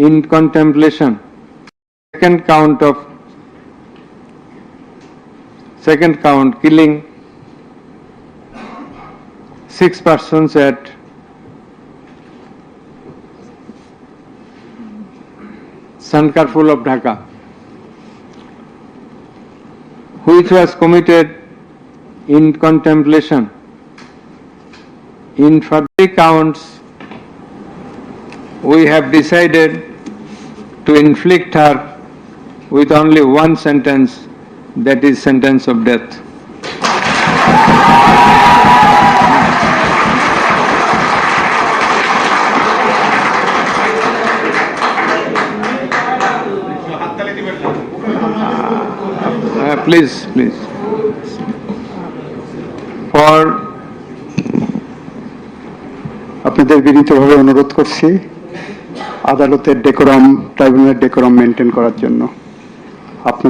in contemplation. Second count, killing 6 persons at Sankarpur of Dhaka, which was committed in contemplation. In further counts, we have decided to inflict her with only one sentence, that is sentence of death. Please. For আপনাদের বিনীতভাবে অনুরোধ করছি আদালতের decorum, ট্রাইব্যুনালের decorum maintain করার জন্য। আপনার